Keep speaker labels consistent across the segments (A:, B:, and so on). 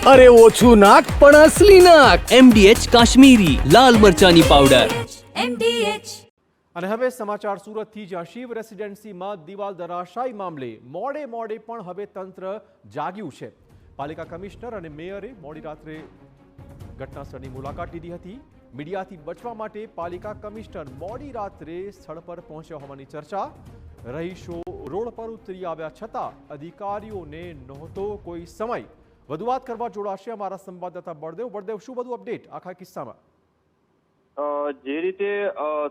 A: અરે ઓછું નાક પણ અસલી નાક.
B: MDH કાશ્મીરી લાલ મરચાની પાવડર.
C: MDH.
D: અને હવે સમાચાર સુરતથી, જ્યાં શિવ રેસિડેન્સીમાં દિવાલ ધરાશાયી મામલે મોડે પણ હવે તંત્ર જાગ્યું છે. પાલિકા કમિશનર અને મેયરે મોડી રાત્રે ઘટના સ્થળની મુલાકાત લીધી હતી. મીડિયાથી બચવા માટે પાલિકા કમિશનર મોડી રાત્રે સ્થળ પર પહોંચ્યા હોવાની ચર્ચા. રહીશો રોડ પર ઉતરી આવ્યા છતાં અધિકારીઓને નહોતો કોઈ સમય. વધુ વાત કરવા જોડાશે અમારા સંવાદદાતા બળદેવ, શું બધું અપડેટ આખા કિસ્સામાં?
E: જે રીતે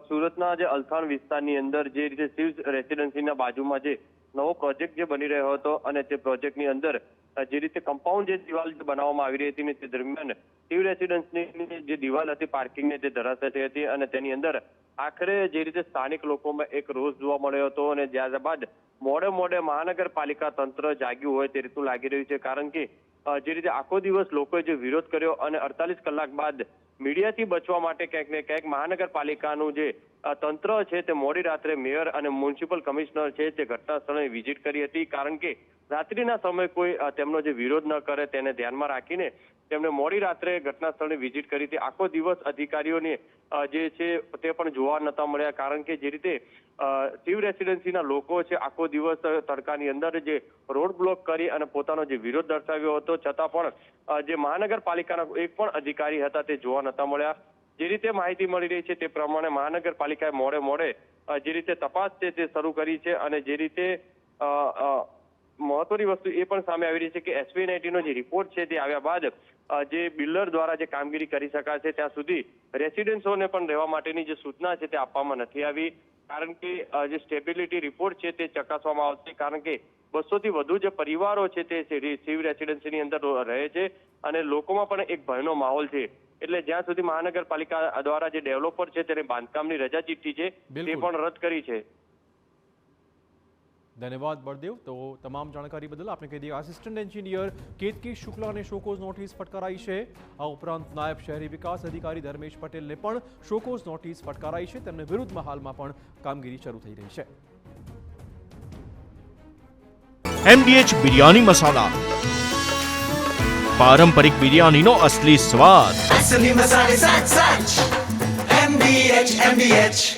E: સુરતના જે અલથાણ વિસ્તારની અંદર જે રીતે શિવ રેસિડેન્સીના બાજુમાં જે નવો પ્રોજેક્ટ જે બની રહ્યો હતો અને તે પ્રોજેક્ટની અંદર જે રીતે કમ્પાઉન્ડ જે દિવાલ બનાવવામાં આવી રહી હતી ને તે દરમિયાન શિવ રેસિડેન્સની જે દિવાલ હતી પાર્કિંગને તે ધરાશાયી થઈ હતી અને તેની અંદર આખરે જે રીતે સ્થાનિક લોકોમાં એક રોષ જોવા મળ્યો હતો અને ત્યારબાદ મોડે મહાનગરપાલિકા તંત્ર જાગ્યું હોય તે રીતનું લાગી રહ્યું છે. કારણ કે જે રીતે આખો દિવસ લોકોએ જે વિરોધ કર્યો અને 48 કલાક બાદ મીડિયાથી બચવા માટે ક્યાંક ને ક્યાંક મહાનગરપાલિકાનું જે તંત્ર છે તે મોડી રાત્રે મેયર અને મ્યુનિસિપલ કમિશનર છે તે ઘટના સ્થળે વિઝિટ કરી હતી. કારણ કે રાત્રિના સમયે કોઈ તેમનો જે વિરોધ ન કરે તેને ધ્યાનમાં રાખીને તેમણે મોડી રાત્રે ઘટના સ્થળે વિઝિટ કરી હતી. આખો દિવસ અધિકારીઓને જે છે તે પણ જોવા નતા મળ્યા. કારણ કે જે રીતે શિવ રેસિડેન્સીના લોકો છે આખો દિવસ તડકાની અંદર જે રોડ બ્લોક કરી અને પોતાનો જે વિરોધ દર્શાવ્યો હતો, છતાં પણ જે મહાનગરપાલિકાના એક પણ અધિકારી હતા તે જોવા નતા મળ્યા. જે રીતે માહિતી મળી રહી છે તે પ્રમાણે મહાનગરપાલિકાએ મોડે જે રીતે તપાસ છે તે શરૂ કરી છે અને જે રીતે મહત્વની વસ્તુ એ પણ સામે આવી રહી છે કે SV90 નો જે રિપોર્ટ છે તે આવ્યા બાદ જે બિલ્ડર દ્વારા જે કામગીરી કરી શકાશે ત્યાં સુધી રેસિડેન્ટોને પણ રહેવા માટેની જે સૂચના છે તે આપવામાં નથી આવી. કારણ કે જે સ્ટેબિલિટી રિપોર્ટ છે તે ચકાસવામાં આવશે. કારણ કે 200 થી વધુ જે પરિવારો છે તે શિવ રેસિડેન્સીની અંદર રહે છે અને લોકોમાં પણ એક ભયનો માહોલ છે. એટલે જ્યાં સુધી મહાનગરપાલિકા દ્વારા જે ડેવલપર છે તેને બાંધકામની રજા ચિઠ્ઠી છે તે પણ રદ કરી છે.
D: ધન્યવાદ બળદેવ. તો તમામ જાણકારી બદલ આપણે કહી દઈએ આસિસ્ટન્ટ એન્જિનિયર કેતકી શુક્લાને શોકોઝ નોટિસ ફટકારાઈ છે. આ ઉપરાંત નાયબ શહેરી વિકાસ અધિકારી ધર્મેશ પટેલને પણ શોકોઝ નોટિસ ફટકારાઈ છે. તેમની વિરુદ્ધમાં હાલમાં પણ કામગીરી શરૂ થઈ રહી છે.
F: MDH બિરયાની મસાલા, પારંપરિક બિરયાનીનો અસલી સ્વાદ.
G: असली मसाले साच साच MDH